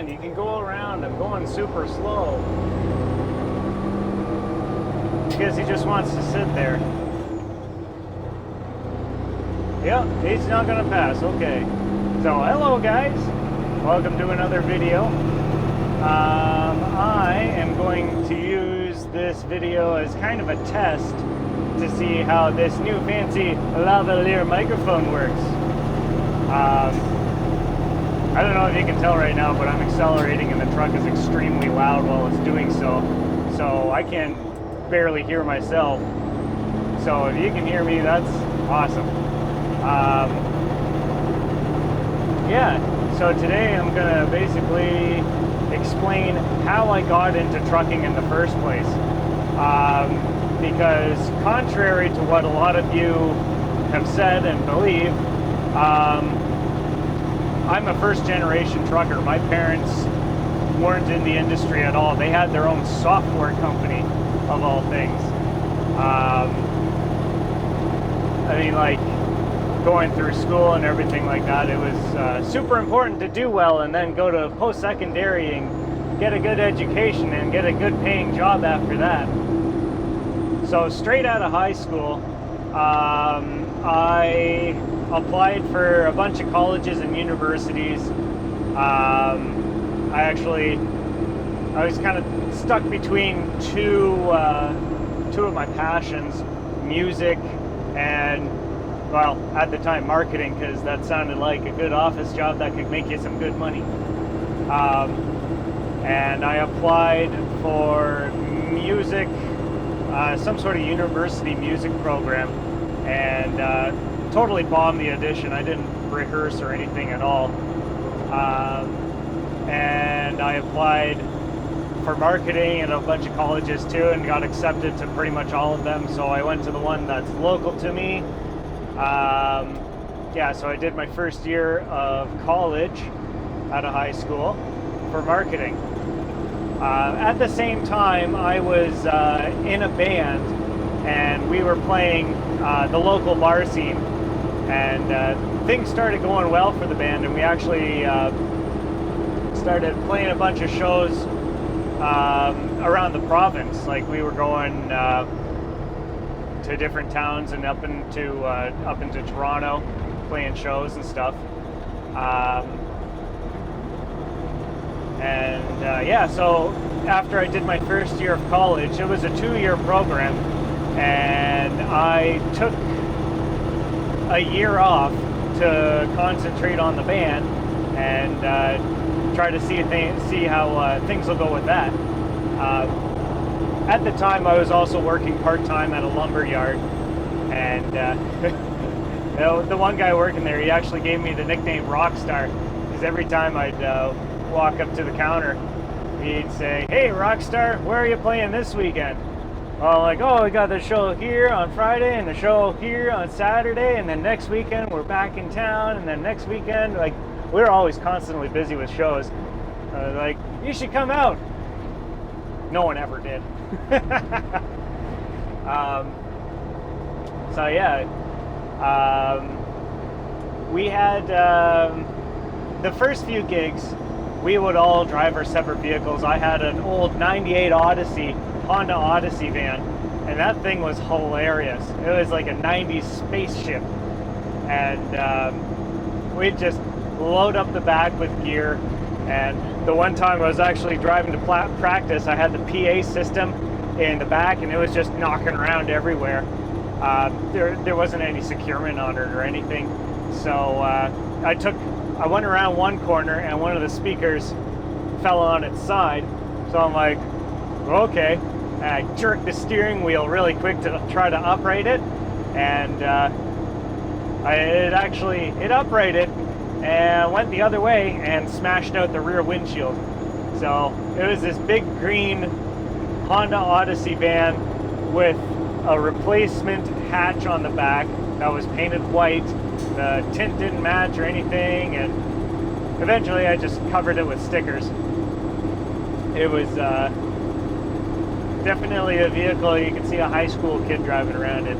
on, you can go around. I'm going super slow. Because he just wants to sit there. Yep, he's not gonna pass, okay. So, hello guys. Welcome to another video. I am going to use this video as kind of a test to see how this new fancy lavalier microphone works. I don't know if you can tell right now, but I'm accelerating and the truck is extremely loud while it's doing so. So I can barely hear myself. So if you can hear me, that's awesome. Yeah, so today I'm gonna basically explain how I got into trucking in the first place. Because contrary to what a lot of you have said and believe, I'm a first generation trucker. My parents weren't in the industry at all. They had their own software company, of all things. I mean, like, going through school and everything like that, it was super important to do well and then go to post-secondary and get a good education and get a good paying job after that. So straight out of high school, I applied for a bunch of colleges and universities. I was kind of stuck between two of my passions, music and, well, at the time, marketing, because that sounded like a good office job that could make you some good money. And I applied for music, some sort of university music program, and totally bombed the audition. I didn't rehearse or anything at all. And I applied for marketing at a bunch of colleges too and got accepted to pretty much all of them. So I went to the one that's local to me. Yeah, so I did my first year of college out of high school for marketing. At the same time, I was in a band and we were playing the local bar scene, and things started going well for the band, and we actually started playing a bunch of shows around the province. Like, we were going to different towns and up into Toronto, playing shows and stuff. Yeah, so after I did my first year of college, it was a 2-year program, and I took a year off to concentrate on the band and try to see how things will go with that. At the time, I was also working part-time at a lumber yard, and you know, the one guy working there, he actually gave me the nickname Rockstar, because every time I'd walk up to the counter, he'd say, "Hey, Rockstar, where are you playing this weekend?" Well, like, "Oh, we got the show here on Friday and the show here on Saturday, and then next weekend we're back in town, and then next weekend," like, we were always constantly busy with shows. Like, "You should come out." No one ever did. So yeah, we had the first few gigs, we would all drive our separate vehicles. I had an old 98 Honda Odyssey van, and that thing was hilarious. It was like a 90s spaceship, and we'd just load up the back with gear. And the one time I was actually driving to practice, I had the PA system in the back, and it was just knocking around everywhere. There wasn't any securement on it or anything. So I went around one corner, and one of the speakers fell on its side. So I'm like, okay. And I jerked the steering wheel really quick to try to upright it, and it uprighted and went the other way and smashed out the rear windshield. So it was this big green Honda Odyssey van with a replacement hatch on the back that was painted white. The tint didn't match or anything, and eventually I just covered it with stickers. It was definitely a vehicle you can see a high school kid driving around in.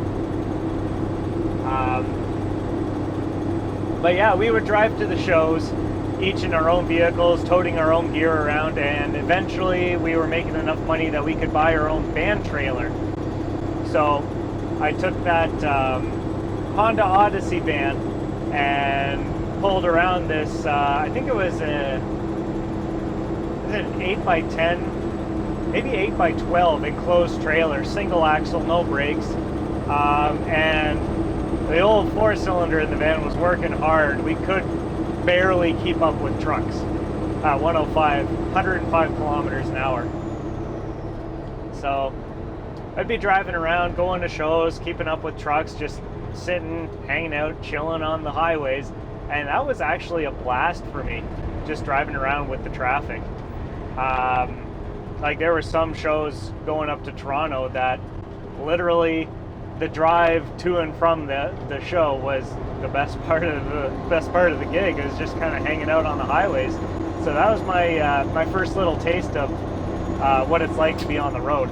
But yeah, we would drive to the shows, each in our own vehicles, toting our own gear around, and eventually we were making enough money that we could buy our own van trailer. So I took that Honda Odyssey van and pulled around this, I think it was an 8x10, maybe 8x12 enclosed trailer, single axle, no brakes, and the old 4-cylinder in the van was working hard. We could barely keep up with trucks at 105 kilometers an hour. So I'd be driving around, going to shows, keeping up with trucks, just sitting, hanging out, chilling on the highways. And that was actually a blast for me, just driving around with the traffic. Like there were some shows going up to Toronto that literally the drive to and from the show was the best part of the gig. It was just kind of hanging out on the highways. So that was my my first little taste of what it's like to be on the road.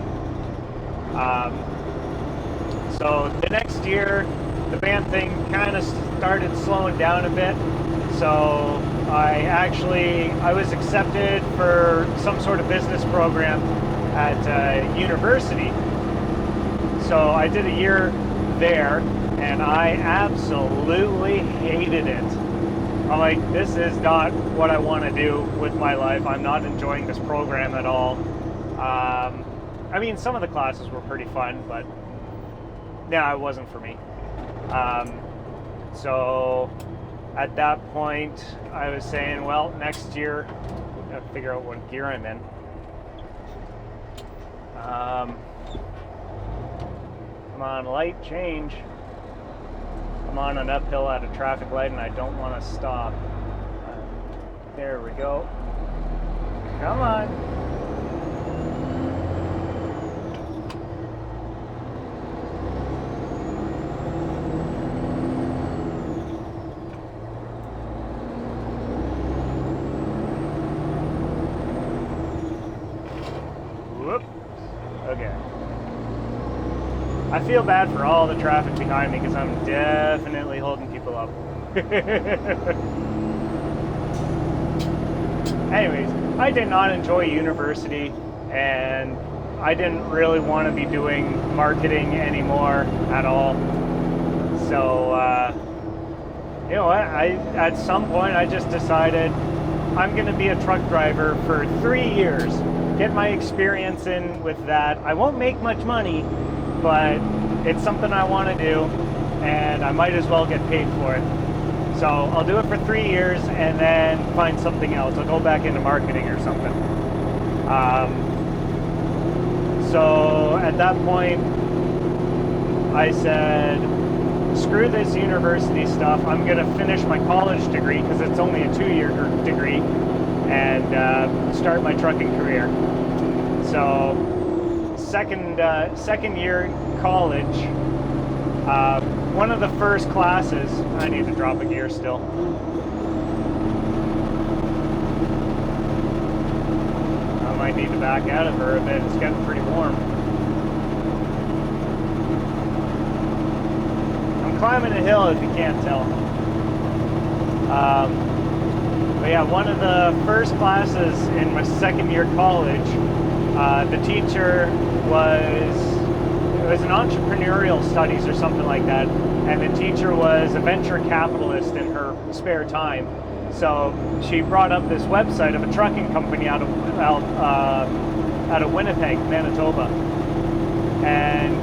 So the next year, the band thing kind of started slowing down a bit. So I was accepted for some sort of business program at university. So I did a year there, and I absolutely hated it. I'm like, this is not what I want to do with my life. I'm not enjoying this program at all. I mean, some of the classes were pretty fun, but no, it wasn't for me. So at that point, I was saying, well, next year, I gotta figure out what gear I'm in. I'm on light change. I'm on an uphill at a traffic light and I don't want to stop. There we go. Come on. Whoops. Okay. I feel bad for all the traffic behind me because I'm definitely holding people up. Anyways, I did not enjoy university, and I didn't really want to be doing marketing anymore at all. So, you know what? At some point, I just decided I'm going to be a truck driver for 3 years, get my experience in with that. I won't make much money, but it's something I want to do, and I might as well get paid for it. So I'll do it for 3 years and then find something else. I'll go back into marketing or something. So at that point, I said, screw this university stuff. I'm going to finish my college degree, because it's only a 2-year degree, and start my trucking career. So second year college, one of the first classes, I need to drop a gear still. I might need to back out of her a bit. It's getting pretty warm. I'm climbing a hill, if you can't tell. But yeah, one of the first classes in my second year college, the teacher was an entrepreneurial studies or something like that, and the teacher was a venture capitalist in her spare time. So she brought up this website of a trucking company out of Winnipeg, Manitoba, and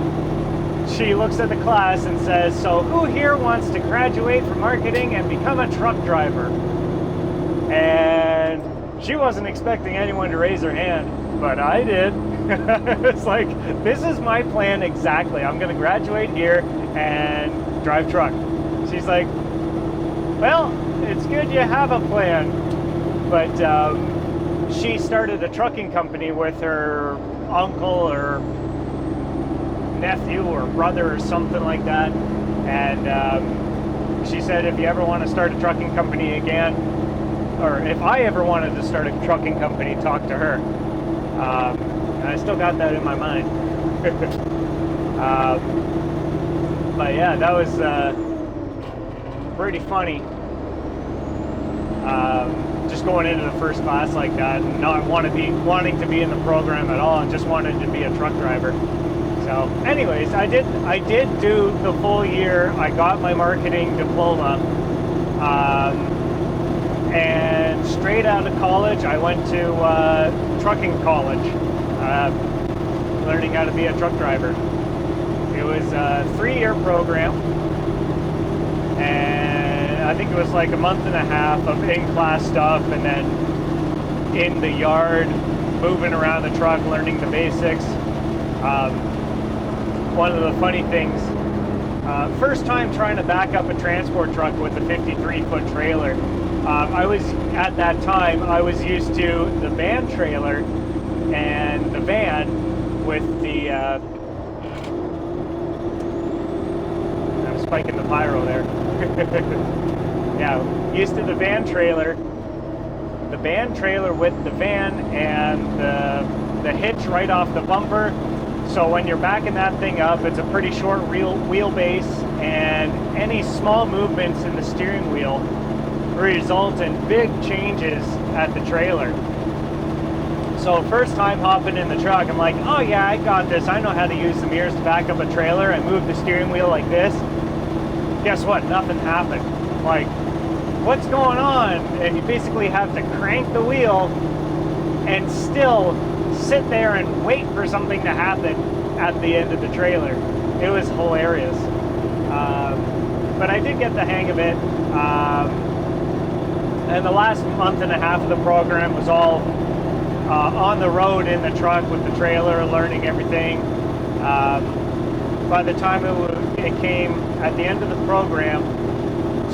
she looks at the class and says, so who here wants to graduate from marketing and become a truck driver? And she wasn't expecting anyone to raise their hand, but I did. It's like, this is my plan exactly. I'm going to graduate here and drive truck. She's like, well, it's good you have a plan. But she started a trucking company with her uncle or nephew or brother or something like that. And she said, if you ever want to start a trucking company again, or if I ever wanted to start a trucking company, talk to her. And I still got that in my mind. But yeah, that was pretty funny. just going into the first class like that and not wanting to be in the program at all, and just wanted to be a truck driver. So anyways, I did do the full year. I got my marketing diploma, and straight out of college I went to trucking college, learning how to be a truck driver. It was a 3-year program, and I think it was like a month and a half of in-class stuff, and then in the yard, moving around the truck, learning the basics. One of the funny things, first time trying to back up a transport truck with a 53-foot trailer. At that time, I was used to the van trailer and the van with the, I'm spiking the pyro there. Yeah, used to the van trailer with the van and the hitch right off the bumper. So when you're backing that thing up, it's a pretty short wheelbase, and any small movements in the steering wheel result in big changes at the trailer. So first time hopping in the truck, I'm like, oh yeah, I got this. I know how to use the mirrors to back up a trailer. I move the steering wheel like this. Guess what? Nothing happened. Like, what's going on? And you basically have to crank the wheel and still sit there and wait for something to happen at the end of the trailer. It was hilarious. But I did get the hang of it. And the last month and a half of the program was all on the road in the truck with the trailer, learning everything. By the time it came at the end of the program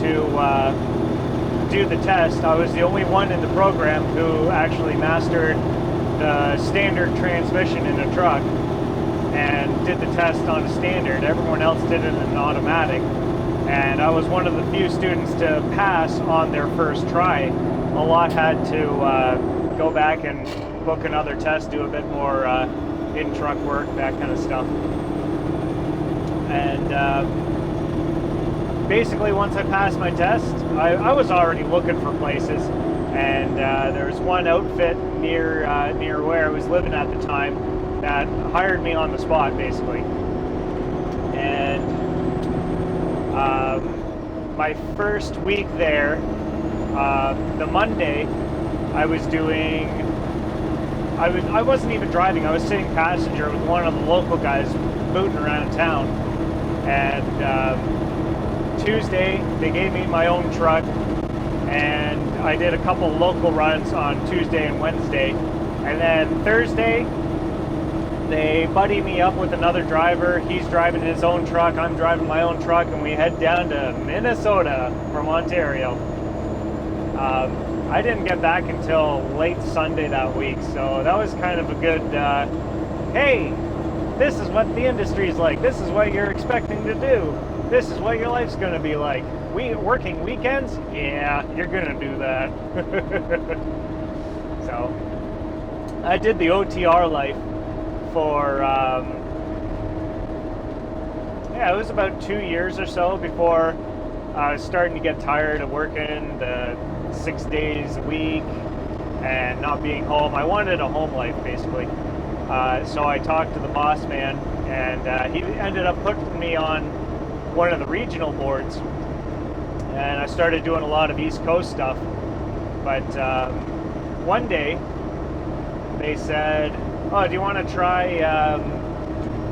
to do the test, I was the only one in the program who actually mastered the standard transmission in a truck and did the test on a standard. Everyone else did it in an automatic, and I was one of the few students to pass on their first try. A lot had to go back and book another test, do a bit more in-truck work, that kind of stuff. And basically once I passed my test, I was already looking for places, and there was one outfit near where I was living at the time that hired me on the spot, basically. And my first week there, the Monday, I wasn't even driving. I was sitting passenger with one of the local guys booting around town. And Tuesday, they gave me my own truck, and I did a couple local runs on Tuesday and Wednesday. And then Thursday, they buddy me up with another driver. He's driving his own truck, I'm driving my own truck, and we head down to Minnesota from Ontario. I didn't get back until late Sunday that week, so that was kind of a good, hey, this is what the industry's like. This is what you're expecting to do. This is what your life's going to be like. Working weekends? Yeah, you're going to do that. So, I did the OTR life for, it was about 2 years or so before I was starting to get tired of working the 6 days a week and not being home. I wanted a home life, basically. So I talked to the boss man, and he ended up putting me on one of the regional boards, and I started doing a lot of East Coast stuff. But one day they said, oh, do you want to try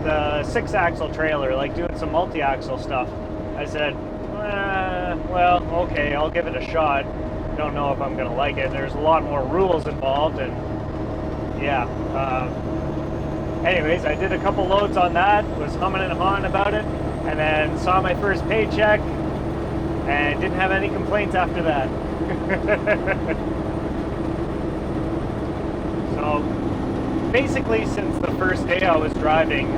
the 6-axle trailer, like doing some multi-axle stuff? I said, well, okay, I'll give it a shot. Don't know if I'm gonna like it. There's a lot more rules involved, and yeah. Anyways, I did a couple loads on that, was humming and hawing about it, and then saw my first paycheck and didn't have any complaints after that. So basically, since the first day I was driving,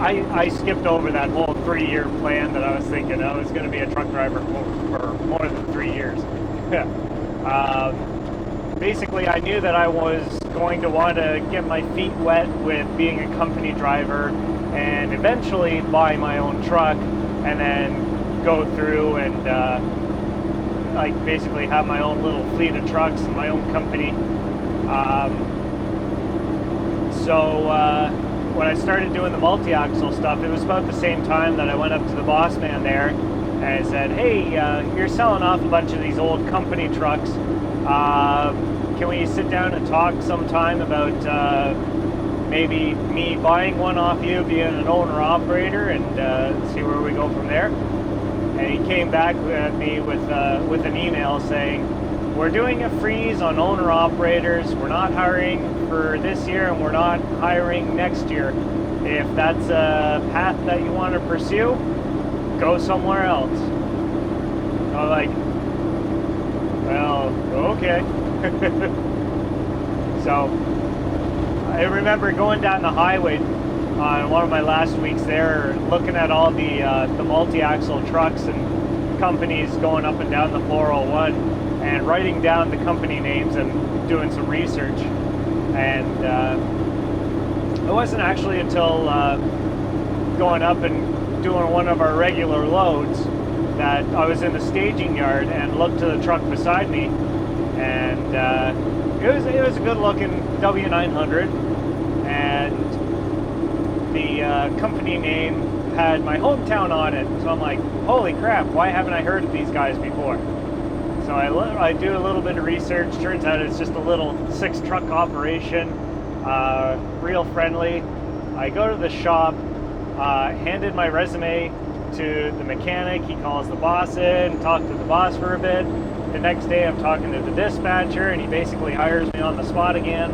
I skipped over that whole 3-year plan that I was thinking. I was going to be a truck driver for more than 3 years. Basically, I knew that I was going to want to get my feet wet with being a company driver and eventually buy my own truck and then go through and like basically have my own little fleet of trucks and my own company. When I started doing the multi-axle stuff, it was about the same time that I went up to the boss man there and I said, hey, you're selling off a bunch of these old company trucks. Can we sit down and talk sometime about maybe me buying one off you, being an owner-operator, and see where we go from there? And he came back at me with an email saying, we're doing a freeze on owner-operators. We're not hiring for this year, and we're not hiring next year. If that's a path that you want to pursue, go somewhere else. I'm like, well, okay. So I remember going down the highway on one of my last weeks there, looking at all the multi-axle trucks and companies going up and down the 401, and writing down the company names and doing some research. And it wasn't actually until going up and doing one of our regular loads that I was in the staging yard and looked to the truck beside me, and it was a good looking W900, and the company name had my hometown on it. So I'm like, holy crap, why haven't I heard of these guys before? So I do a little bit of research. Turns out it's just a little 6-truck operation, real friendly. I go to the shop, handed my resume to the mechanic. He calls the boss in, talked to the boss for a bit. The next day I'm talking to the dispatcher, and he basically hires me on the spot again.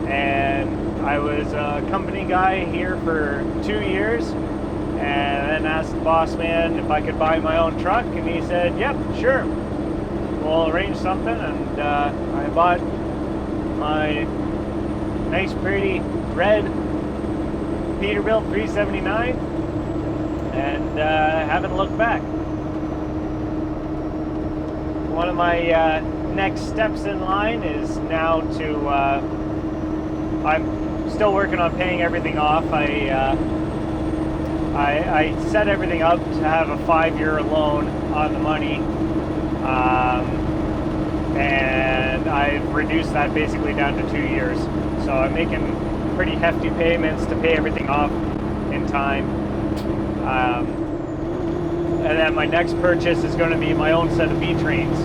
And I was a company guy here for 2 years, and then asked the boss man if I could buy my own truck, and he said, yep, sure, we'll arrange something. And I bought my nice pretty red Peterbilt 379, and haven't looked back. One of my next steps in line is now to, I'm still working on paying everything off. I set everything up to have a 5-year loan on the money, and I've reduced that basically down to 2 years. So I'm making pretty hefty payments to pay everything off in time. And then my next purchase is going to be my own set of V-trains.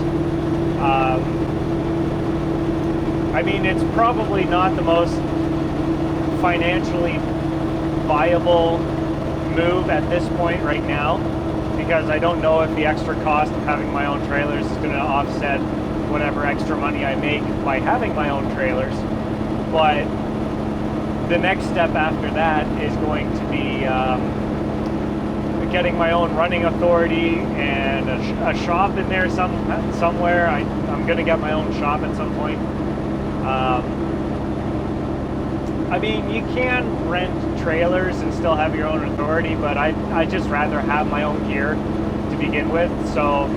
I mean, it's probably not the most financially viable move at this point right now, because I don't know if the extra cost of having my own trailers is going to offset whatever extra money I make by having my own trailers. But the next step after that is going to be getting my own running authority and a shop in there somewhere. I'm going to get my own shop at some point. I mean, you can rent trailers and still have your own authority, but I'd just rather have my own gear to begin with. So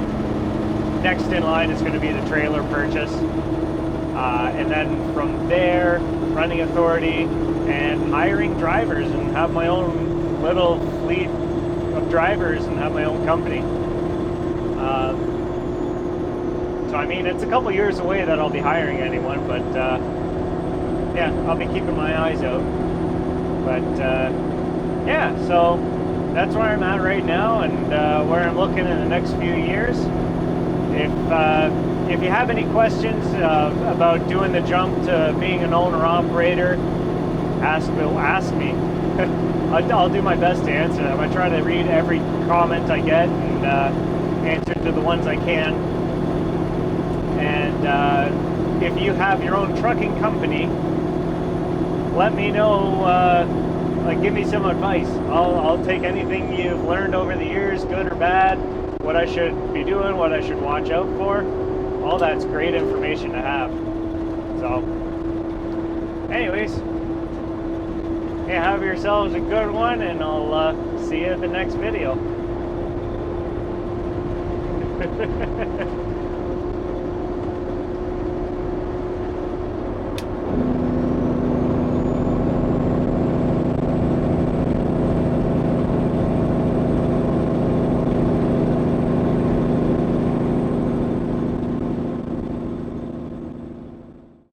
next in line is going to be the trailer purchase. And then from there, running authority and hiring drivers and have my own little fleet of drivers and have my own company. So I mean, it's a couple years away that I'll be hiring anyone, but yeah, I'll be keeping my eyes out. But yeah, so that's where I'm at right now, and where I'm looking in the next few years. If you have any questions about doing the jump to being an owner-operator, ask me. I'll do my best to answer them. I try to read every comment I get and answer to the ones I can. And if you have your own trucking company, let me know, give me some advice. I'll take anything you've learned over the years, good or bad, what I should be doing, what I should watch out for. All that's great information to have. So, anyways, yeah, have yourselves a good one, and I'll see you at the next video.